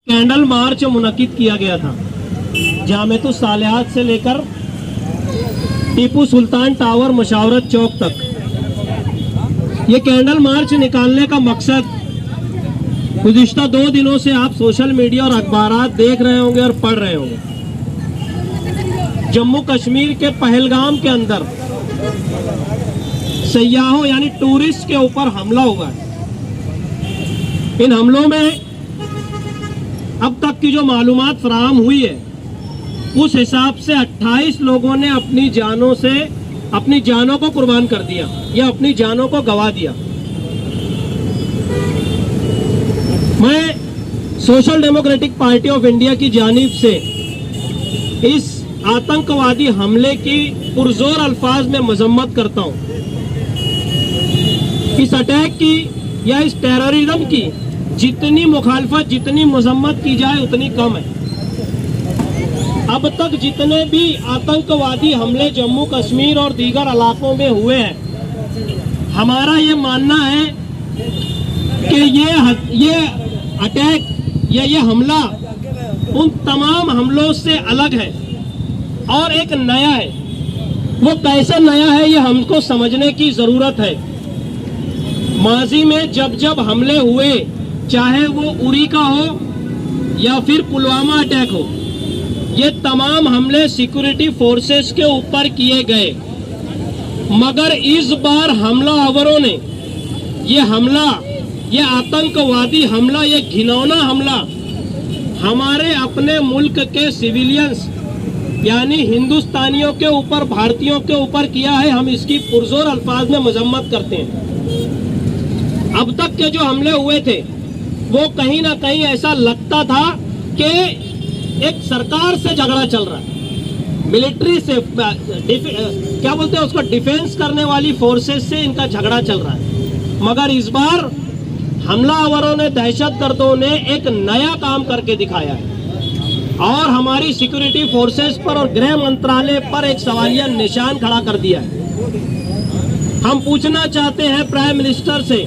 Candle march मुनक्किद किया गया था जामेतुस सालेहात से लेकर टीपू सुल्तान टावर मशावरत चौक तक। ये कैंडल मार्च निकालने का मकसद गुज़िश्ता 2 दिनों से आप सोशल मीडिया और अखबारात देख रहे होंगे और पढ़ रहे होंगे। जम्मू कश्मीर के पहलगाम के अंदर सयाहों यानी टूरिस्ट के ऊपर हमला हुआ है। इन हमलों में अब तक की जो मालूमात फराहम हुई है उस हिसाब से 28 लोगों ने अपनी जानों को कुर्बान कर दिया या अपनी जानों को गंवा दिया। मैं social democratic party of India की जानिब से इस आतंकवादी हमले की पुरजोर अल्फाज में मजम्मत करता हूं। इस अटैक की या इस टेररिज्म की जितनी मुखालफत, जितनी मजम्मत की जाए उतनी कम है। अब तक जितने भी आतंकवादी हमले जम्मू कश्मीर और दीगर इलाकों में हुए हैं, हमारा ये मानना है कि ये अटैक या ये हमला उन तमाम हमलों से अलग है और एक नया है। वो कैसे नया है ये हमको समझने की जरूरत है। माजी में जब हमले हुए, चाहे वो उरी का हो या फिर पुलवामा अटैक हो, ये तमाम हमले सिक्योरिटी फोर्सेस के ऊपर किए गए। मगर इस बार हमलावरों ने ये आतंकवादी हमला, ये घिनौना हमला हमारे अपने मुल्क के सिविलियंस यानी हिंदुस्तानियों के ऊपर, भारतीयों के ऊपर किया है। हम इसकी पुरजोर अल्फाज में मजम्मत करते हैं। अब तक के जो हमले हुए थे वो कहीं ना कहीं ऐसा लगता था कि एक सरकार से झगड़ा चल रहा है, मिलिट्री से, क्या बोलते हैं उसको, डिफेंस करने वाली फोर्सेस से इनका झगड़ा चल रहा है। मगर इस बार हमलावरों ने, दहशतगर्दों ने एक नया काम करके दिखाया है और हमारी सिक्योरिटी फोर्सेस पर और गृह मंत्रालय पर एक सवालिया निशान खड़ा कर दिया है। हम पूछना चाहते हैं प्राइम मिनिस्टर से,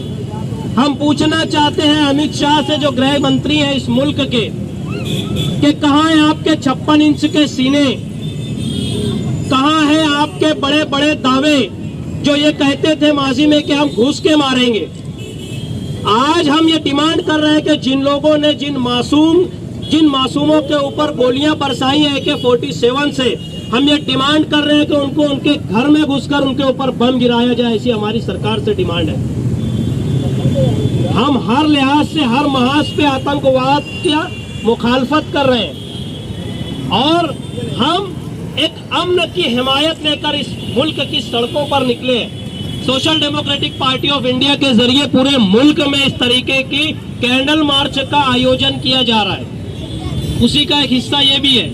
हम पूछना चाहते हैं अमित शाह से जो गृह मंत्री हैं इस मुल्क के, कि कहां है आपके 56 इंच के सीने, कहां है आपके बड़े बड़े दावे जो ये कहते थे माजी में कि हम घुस के मारेंगे। आज हम ये डिमांड कर रहे हैं कि जिन लोगों ने जिन मासूमों के ऊपर गोलियां बरसाई हैं AK-47 से, हम ये डिमांड कर रहे हैं कि उनको उनके घर में घुसकर उनके ऊपर बम गिराया जाए। ऐसी हमारी सरकार से डिमांड है। हम हर लिहाज से, हर महाज पे आतंकवाद की मुखालफत कर रहे हैं और हम एक अमन की हिमायत लेकर इस मुल्क की सड़कों पर निकले हैं। Social democratic party of India के जरिए पूरे मुल्क में इस तरीके की कैंडल मार्च का आयोजन किया जा रहा है। उसी का एक हिस्सा ये भी है।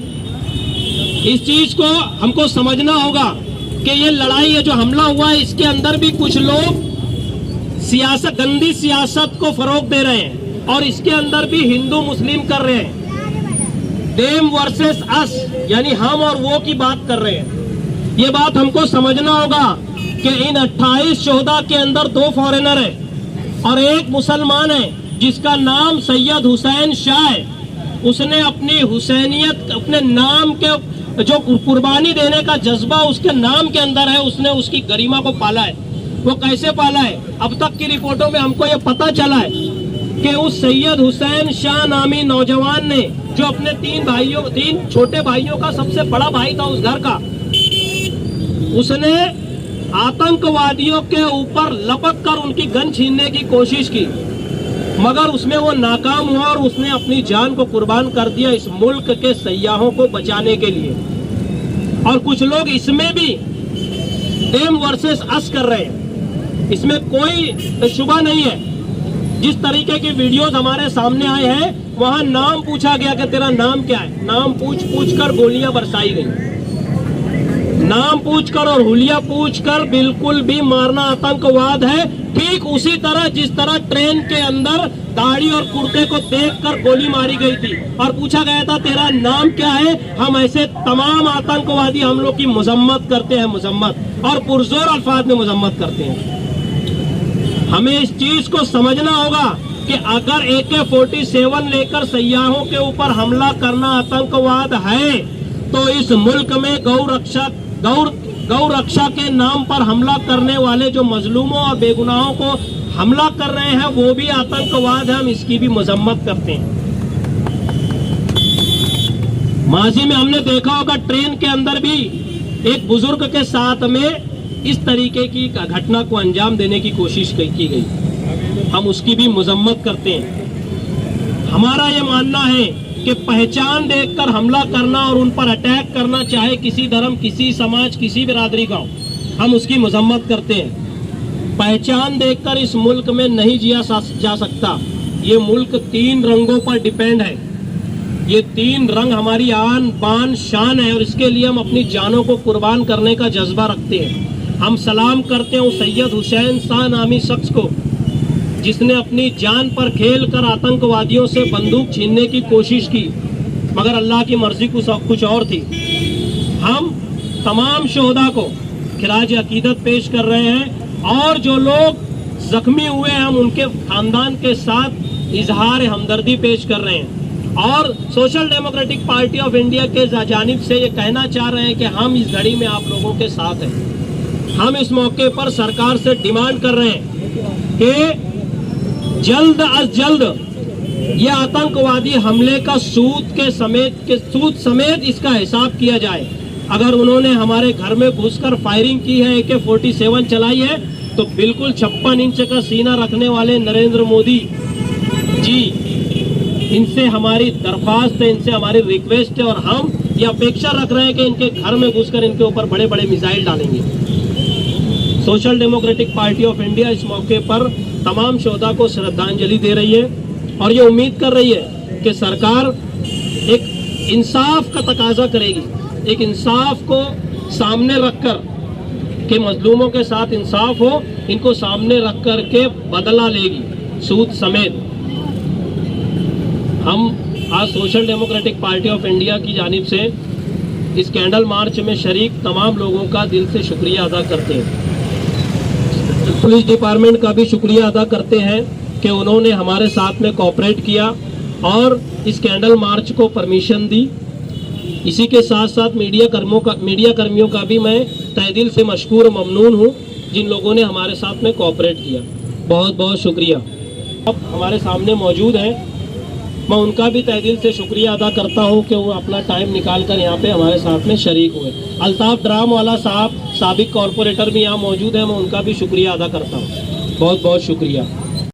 इस चीज को हमको समझना होगा कि ये लड़ाई है, जो हमला हुआ है, इसके अंदर भी कुछ लोग गंदी सियासत को फरोग दे रहे हैं और इसके अंदर भी हिंदू मुस्लिम कर रहे हैं। देम वर्सेस अस यानी हम और वो की बात कर रहे हैं। ये बात हमको समझना होगा कि इन 28 शोहदा के अंदर 2 फॉरेनर है और एक मुसलमान है जिसका नाम सैयद हुसैन शाह है। उसने अपनी हुसैनियत, अपने नाम के जो कुर्बानी देने का जज्बा उसके नाम के अंदर है, उसने उसकी गरिमा को पाला है। वो कैसे पाला है? अब तक की रिपोर्टों में हमको ये पता चला है कि उस सैयद हुसैन शाह नामी नौजवान ने, जो अपने 3 छोटे भाइयों का सबसे बड़ा भाई था उस घर का, उसने आतंकवादियों के ऊपर लपक कर उनकी गन छीनने की कोशिश की, मगर उसमें वो नाकाम हुआ और उसने अपनी जान को कुर्बान कर दिया इस मुल्क के सयाहों को बचाने के लिए। और कुछ लोग इसमें भी देम वर्सेस अस कर रहे हैं, इसमें कोई शुबा नहीं है। जिस तरीके की वीडियोस हमारे सामने आए हैं, वहां नाम पूछा गया कि तेरा नाम क्या है, नाम पूछ कर गोलियां बरसाई गई। नाम पूछकर और हुलिया पूछकर बिल्कुल भी मारना आतंकवाद है। ठीक उसी तरह जिस तरह ट्रेन के अंदर दाढ़ी और कुर्ते को देखकर गोली मारी गई थी और पूछा गया था तेरा नाम क्या है, हम ऐसे तमाम आतंकवादी हमलों की मजम्मत करते हैं, मजम्मत और पुरजोर अल्फाज में मजम्मत करते हैं। हमें इस चीज को समझना होगा कि अगर AK-47 लेकर सयाहों के ऊपर हमला करना आतंकवाद है तो इस मुल्क में गौ रक्षा के नाम पर हमला करने वाले जो मजलूमों और बेगुनाहों को हमला कर रहे हैं वो भी आतंकवाद है। हम इसकी भी मजम्मत करते हैं। माजी में हमने देखा होगा ट्रेन के अंदर भी एक बुजुर्ग के साथ में इस तरीके की घटना को अंजाम देने की कोशिश की गई, हम उसकी भी मजम्मत करते हैं। हमारा ये मानना है कि पहचान देखकर हमला करना और उन पर अटैक करना, चाहे किसी धर्म, किसी समाज, किसी बिरादरी का हो, हम उसकी मजम्मत करते हैं। पहचान देखकर इस मुल्क में नहीं जिया जा सकता। ये मुल्क 3 रंगों पर डिपेंड है। ये 3 रंग हमारी आन बान शान है और इसके लिए हम अपनी जानों को कुर्बान करने का जज्बा रखते हैं। हम सलाम करते हैं उस सैयद हुसैन शाह नामी शख्स को जिसने अपनी जान पर खेल कर आतंकवादियों से बंदूक छीनने की कोशिश की, मगर अल्लाह की मर्जी कुछ और थी। हम तमाम शोहदा को खिराज अकीदत पेश कर रहे हैं और जो लोग जख्मी हुए हैं हम उनके खानदान के साथ इजहार हमदर्दी पेश कर रहे हैं। और social democratic party of India के जानिब से ये कहना चाह रहे हैं कि हम इस घड़ी में आप लोगों के साथ हैं। हम इस मौके पर सरकार से डिमांड कर रहे हैं कि जल्द अज जल्द ये आतंकवादी हमले का सूद समेत इसका हिसाब किया जाए। अगर उन्होंने हमारे घर में घुसकर फायरिंग की है, AK-47 चलाई है, तो बिल्कुल 56 इंच का सीना रखने वाले नरेंद्र मोदी जी, इनसे हमारी दरख्वास्त है, इनसे हमारी रिक्वेस्ट है और हम ये अपेक्षा रख रहे हैं कि इनके घर में घुसकर इनके ऊपर बड़े बड़े मिसाइल डालेंगे। Social democratic party of India इस मौके पर तमाम शोहदा को श्रद्धांजलि दे रही है और ये उम्मीद कर रही है कि सरकार एक इंसाफ का तकाजा करेगी, एक इंसाफ को सामने रखकर कि मजलूमों के साथ इंसाफ हो, इनको सामने रख कर के बदला लेगी सूद समेत। हम आज social democratic party of India की जानिब से इस कैंडल मार्च में शरीक तमाम लोगों का दिल से शुक्रिया अदा करते हैं। पुलिस डिपार्टमेंट का भी शुक्रिया अदा करते हैं कि उन्होंने हमारे साथ में कोऑपरेट किया और इस कैंडल मार्च को परमिशन दी। इसी के साथ साथ मीडिया कर्मियों का भी मैं तहे दिल से मशकूर ममनून हूँ जिन लोगों ने हमारे साथ में कोऑपरेट किया। बहुत बहुत शुक्रिया। अब हमारे सामने मौजूद हैं, मैं उनका भी तहे दिल से शुक्रिया अदा करता हूं कि वो अपना टाइम निकाल कर यहाँ पे हमारे साथ में शरीक हुए। अल्ताफ ड्राम वाला साहब साबिक कॉरपोरेटर भी यहाँ मौजूद है, मैं उनका भी शुक्रिया अदा करता हूँ। बहुत बहुत शुक्रिया।